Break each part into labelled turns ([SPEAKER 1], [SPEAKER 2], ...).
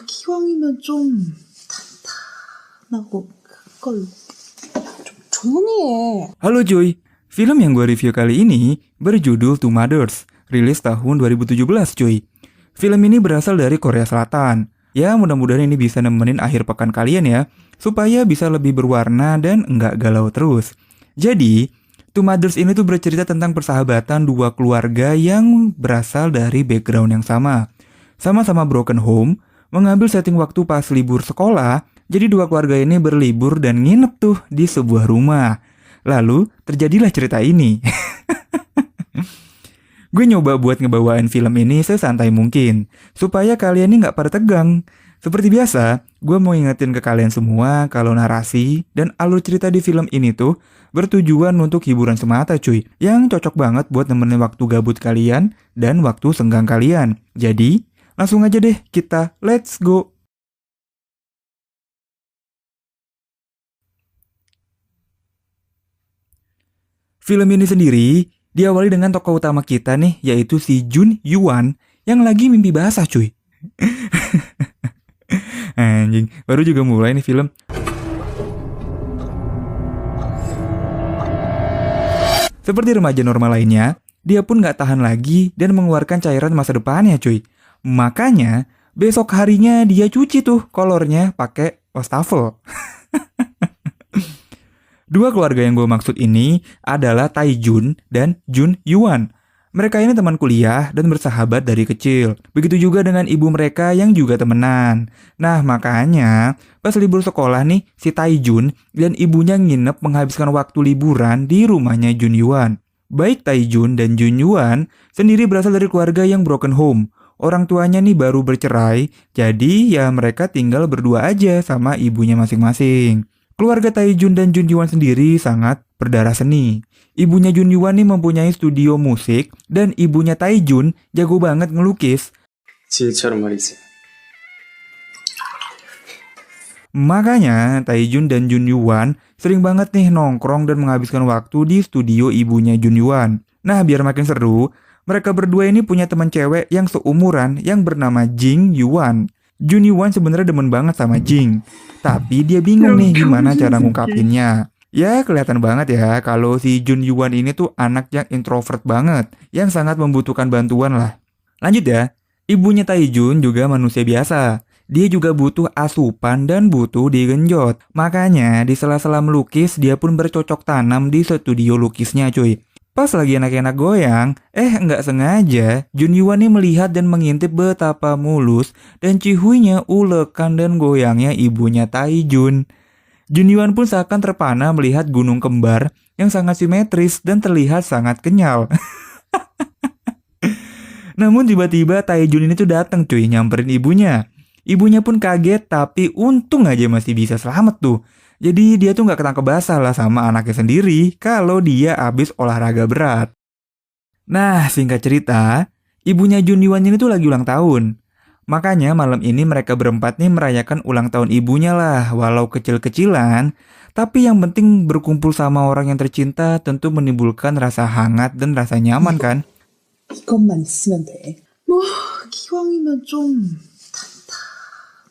[SPEAKER 1] 기왕이면 좀 탄탄하고 그걸로 좀 조용히 해.
[SPEAKER 2] Halo cuy, film yang gue review kali ini berjudul Two Mothers, rilis tahun 2017 cuy. Film ini berasal dari Korea Selatan. Ya mudah-mudahan ini bisa nemenin akhir pekan kalian ya, supaya bisa lebih berwarna dan enggak galau terus. Jadi, Two Mothers ini tuh bercerita tentang persahabatan dua keluarga yang berasal dari background yang sama. Sama-sama broken home, mengambil setting waktu pas libur sekolah, jadi dua keluarga ini berlibur dan nginep tuh di sebuah rumah. Lalu, terjadilah cerita ini. Gue nyoba buat ngebawain film ini sesantai mungkin, supaya kalian ini nggak pada tegang. Seperti biasa, gue mau ingetin ke kalian semua kalau narasi dan alur cerita di film ini tuh bertujuan untuk hiburan semata cuy, yang cocok banget buat nemenin waktu gabut kalian dan waktu senggang kalian. Jadi, langsung aja deh kita let's go. Film ini sendiri diawali dengan tokoh utama kita nih, yaitu si Jun Yuan yang lagi mimpi basah cuy. Anjing, baru juga mulai nih film. Seperti remaja normal lainnya, dia pun gak tahan lagi dan mengeluarkan cairan masa depannya cuy. Makanya, besok harinya dia cuci tuh kolornya pakai wastafel. Dua keluarga yang gue maksud ini adalah Tae-jun dan Jun Yuan. Mereka ini teman kuliah dan bersahabat dari kecil. Begitu juga dengan ibu mereka yang juga temenan. Nah makanya pas libur sekolah nih si Tae-jun dan ibunya nginep menghabiskan waktu liburan di rumahnya Jun Yuan. Baik Tae-jun dan Jun Yuan sendiri berasal dari keluarga yang broken home. Orang tuanya nih baru bercerai, jadi ya mereka tinggal berdua aja sama ibunya masing-masing. Keluarga Tae-jun dan Jun Yuan sendiri sangat berdarah seni. Ibunya Jun Yuan nih mempunyai studio musik dan ibunya Tae-jun jago banget ngelukis.
[SPEAKER 3] 지혜처럼 말이지.
[SPEAKER 2] Makanya Tae-jun dan Jun Yuan sering banget nih nongkrong dan menghabiskan waktu di studio ibunya Jun Yuan. Nah biar makin seru, mereka berdua ini punya teman cewek yang seumuran yang bernama Jing Yuan. Jun Yuan sebenarnya demen banget sama Jing, tapi dia bingung nih gimana cara ngungkapinnya. Ya kelihatan banget ya kalau si Jun Yuan ini tuh anak yang introvert banget, yang sangat membutuhkan bantuan lah. Lanjut ya, ibunya Tae-jun juga manusia biasa. Dia juga butuh asupan dan butuh digenjot. Makanya di sela-sela melukis dia pun bercocok tanam di studio lukisnya cuy. Pas lagi enak-enak goyang, nggak sengaja, Jun Yuan nih melihat dan mengintip betapa mulus dan cihuinya ulekan dan goyangnya ibunya Tae-jun. Jun Yuan pun seakan terpana melihat gunung kembar yang sangat simetris dan terlihat sangat kenyal. Namun tiba-tiba Tae-jun ini tuh datang cuy nyamperin ibunya. Ibunya pun kaget tapi untung aja masih bisa selamat tuh. Jadi dia tuh gak ketangkep basah lah sama anaknya sendiri kalau dia abis olahraga berat. Nah singkat cerita, ibunya Jun Yuan ini tuh lagi ulang tahun. Makanya malam ini mereka berempat nih merayakan ulang tahun ibunya lah, walau kecil-kecilan. Tapi yang penting berkumpul sama orang yang tercinta tentu menimbulkan rasa hangat dan rasa nyaman kan?
[SPEAKER 1] 이것만 있으면 돼. 뭐 기왕이면 좀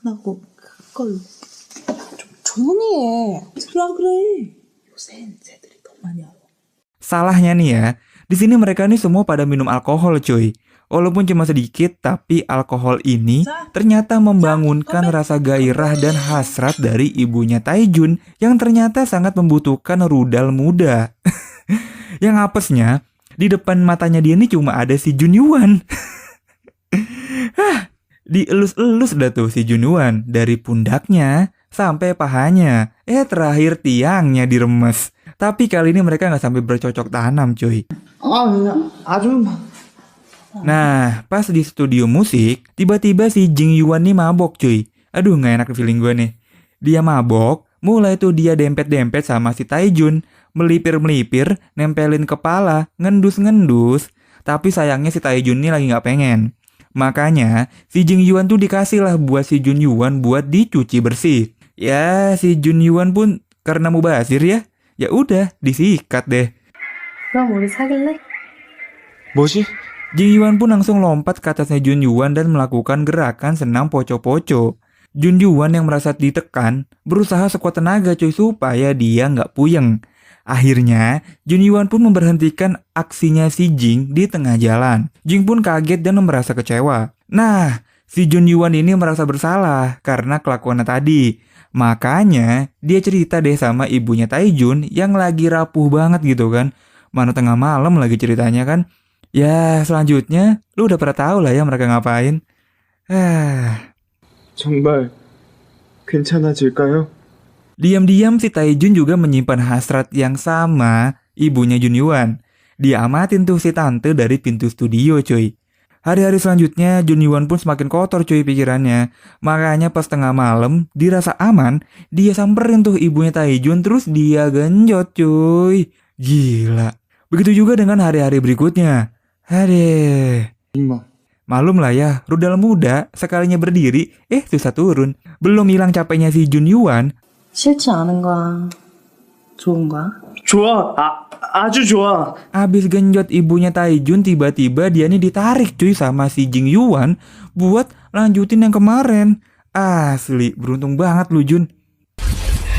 [SPEAKER 1] 탄탄하고 그걸로 좀 조용히 해. 그래. 요샌 새들이 더 많이 알아.
[SPEAKER 2] Salahnya nih ya, di sini mereka nih semua pada minum alkohol cuy. Walaupun cuma sedikit, tapi alkohol ini ternyata membangunkan rasa gairah dan hasrat dari ibunya Tae-jun yang ternyata sangat membutuhkan rudal muda. Yang apesnya, di depan matanya dia ini cuma ada si Jun Yuan. Dielus-elus dah tuh si Jun Yuan dari pundaknya sampai pahanya. Terakhir tiangnya diremes. Tapi kali ini mereka nggak sampai bercocok tanam cuy.
[SPEAKER 1] 아주
[SPEAKER 2] Nah, pas di studio musik, tiba-tiba si Jing Yuan nih mabok cuy. Aduh gak enak feeling gue nih. Dia mabok, mulai tuh dia dempet-dempet sama si Tae-jun. Melipir-melipir, nempelin kepala, ngendus-ngendus. Tapi sayangnya si Tae-jun nih lagi gak pengen. Makanya, si Jing Yuan tuh dikasih lah buat si Jun Yuan buat dicuci bersih. Ya, si Jun Yuan pun karena mubazir ya. Ya udah, disikat deh.
[SPEAKER 1] 그럼 우리 사귈래?
[SPEAKER 3] 뭐지?
[SPEAKER 2] Jing Yuan pun langsung lompat ke atasnya Jun Yuan dan melakukan gerakan senam poco-poco. Jun Yuan yang merasa ditekan berusaha sekuat tenaga cuy supaya dia nggak puyeng. Akhirnya, Jun Yuan pun memberhentikan aksinya si Jing di tengah jalan. Jing pun kaget dan merasa kecewa. Nah, si Jun Yuan ini merasa bersalah karena kelakuannya tadi. Makanya, dia cerita deh sama ibunya Taijun yang lagi rapuh banget gitu kan. Mana tengah malam lagi ceritanya kan. Ya, selanjutnya, lu udah pernah tahu lah ya mereka ngapain.
[SPEAKER 3] 정말 괜찮아질까요?
[SPEAKER 2] Diam-diam si Taijun juga menyimpan hasrat yang sama ibunya Jun Yuan. Dia amatin tuh si tante dari pintu studio cuy. Hari-hari selanjutnya Jun Yuan pun semakin kotor cuy pikirannya. Makanya pas tengah malam dirasa aman, dia samperin tuh ibunya Taijun terus dia genjot cuy. Gila. Begitu juga dengan hari-hari berikutnya. Hadeh.
[SPEAKER 3] 임마.
[SPEAKER 2] Malum lah ya, rudal muda sekalinya berdiri, susah turun. Belum hilang capeknya si Jun Yuan,
[SPEAKER 1] 싫지 않은 거야. 좋은 거야?
[SPEAKER 3] 좋아. 아주 좋아.
[SPEAKER 2] abis genjot ibunya Taijun tiba-tiba dia nih ditarik cuy sama si Jing Yuan buat lanjutin yang kemarin. Asli, beruntung banget lu Jun.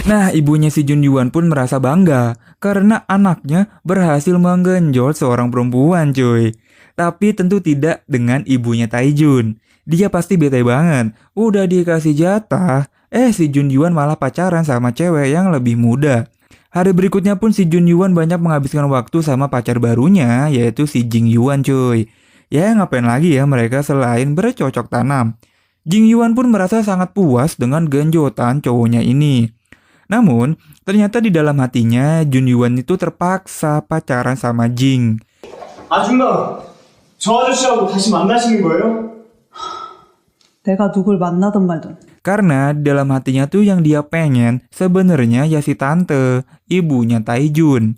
[SPEAKER 2] Nah, ibunya si Jun Yuan pun merasa bangga karena anaknya berhasil menggenjot seorang perempuan cuy. Tapi tentu tidak dengan ibunya Taijun. Dia pasti bete banget. Udah dikasih jatah, si Jun Yuan malah pacaran sama cewek yang lebih muda. Hari berikutnya pun si Jun Yuan banyak menghabiskan waktu sama pacar barunya, yaitu si Jing Yuan cuy. Ya ngapain lagi ya mereka selain bercocok tanam. Jing Yuan pun merasa sangat puas dengan genjotan cowoknya ini. Namun, ternyata di dalam hatinya Jun Yuan itu terpaksa pacaran sama Jing.
[SPEAKER 3] 아줌마, 저 아저씨하고 다시 만나시는 거예요?
[SPEAKER 1] 내가 누굴 만나든 말든.
[SPEAKER 2] Karena di dalam hatinya tuh yang dia pengen sebenarnya ya si tante, ibunya Taijun.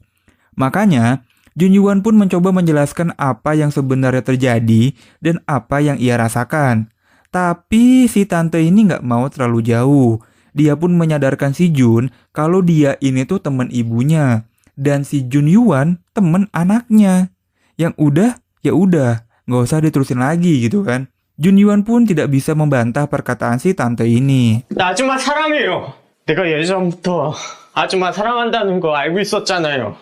[SPEAKER 2] Makanya, Jun Yuan pun mencoba menjelaskan apa yang sebenarnya terjadi dan apa yang ia rasakan. Tapi si tante ini nggak mau terlalu jauh. Dia pun menyadarkan si Jun kalau dia ini tuh teman ibunya. Dan si Jun Yuan teman anaknya. Yang udah, ya udah, nggak usah diterusin lagi gitu kan. Jun Yuan pun tidak bisa membantah perkataan si tante ini.
[SPEAKER 3] 나 아줌마 사랑해요. 내가 예전부터 아줌마 사랑한다는 거 알고 있었잖아요.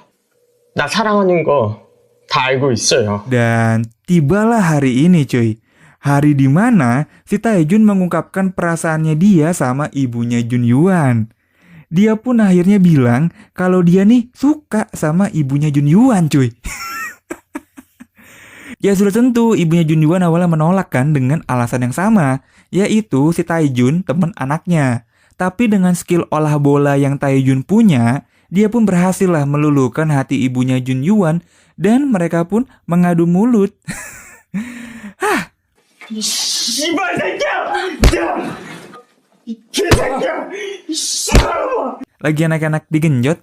[SPEAKER 3] 나 사랑하는 거 다 알고 있어요.
[SPEAKER 2] Dan tibalah hari ini cuy. Hari di mana si Taijun mengungkapkan perasaannya dia sama ibunya Jun Yuan. Dia pun akhirnya bilang kalau dia nih suka sama ibunya Jun Yuan cuy. Ya sudah tentu ibunya Jun Yuan awalnya menolak kan dengan alasan yang sama, yaitu si Taijun teman anaknya. Tapi dengan skill olah bola yang Taijun punya, dia pun berhasil lah meluluhkan hati ibunya Jun Yuan dan mereka pun mengadu mulut.
[SPEAKER 3] 이발 새끼야! 이 개새끼야! 이 씨발놈아!
[SPEAKER 2] Lagi anak-anak digenjot,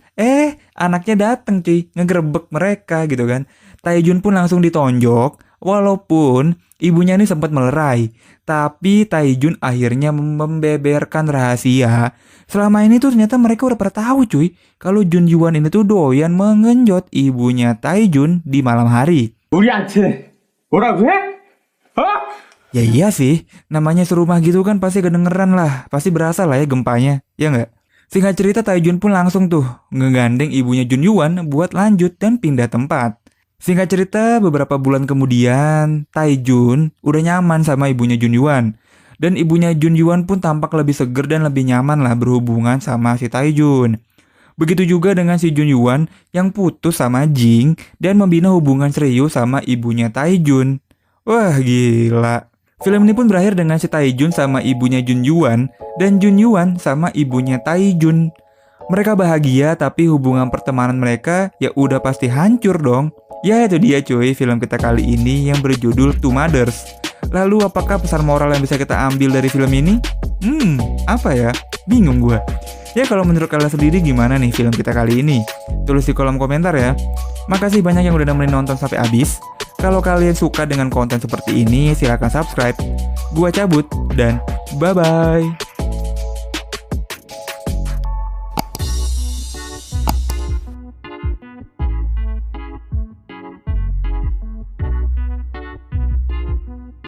[SPEAKER 2] anaknya dateng cuy, ngegerebek mereka gitu kan. Taijun pun langsung ditonjok, walaupun ibunya ini sempat melerai. Tapi Taijun akhirnya membeberkan rahasia. Selama ini tuh ternyata mereka udah pernah tahu cuy, kalau Jun Yuan ini tuh doyan mengenjot ibunya Taijun di malam hari.
[SPEAKER 3] 우리한테 뭐라고 해? 어?
[SPEAKER 2] Ya iya sih, namanya serumah gitu kan pasti kedengeran lah, pasti berasa lah ya gempanya, ya nggak? Singkat cerita Taijun pun langsung tuh ngegandeng ibunya Jun Yuan buat lanjut dan pindah tempat. Singkat cerita beberapa bulan kemudian Taijun udah nyaman sama ibunya Jun Yuan. Dan ibunya Jun Yuan pun tampak lebih seger dan lebih nyaman lah berhubungan sama si Taijun. Begitu juga dengan si Jun Yuan yang putus sama Jing dan membina hubungan serius sama ibunya Taijun. Wah gila. Film ini pun berakhir dengan si Taijun sama ibunya Jun Yuan dan Jun Yuan sama ibunya Taijun. Mereka bahagia tapi hubungan pertemanan mereka ya udah pasti hancur dong. Ya itu dia cuy film kita kali ini yang berjudul Two Mothers. Lalu apakah pesan moral yang bisa kita ambil dari film ini? Apa ya? Bingung gue. Ya kalau menurut kalian sendiri gimana nih film kita kali ini? Tulis di kolom komentar ya. Makasih banyak yang udah nemenin nonton sampai habis. Kalau kalian suka dengan konten seperti ini, silahkan subscribe. Gua cabut dan bye-bye.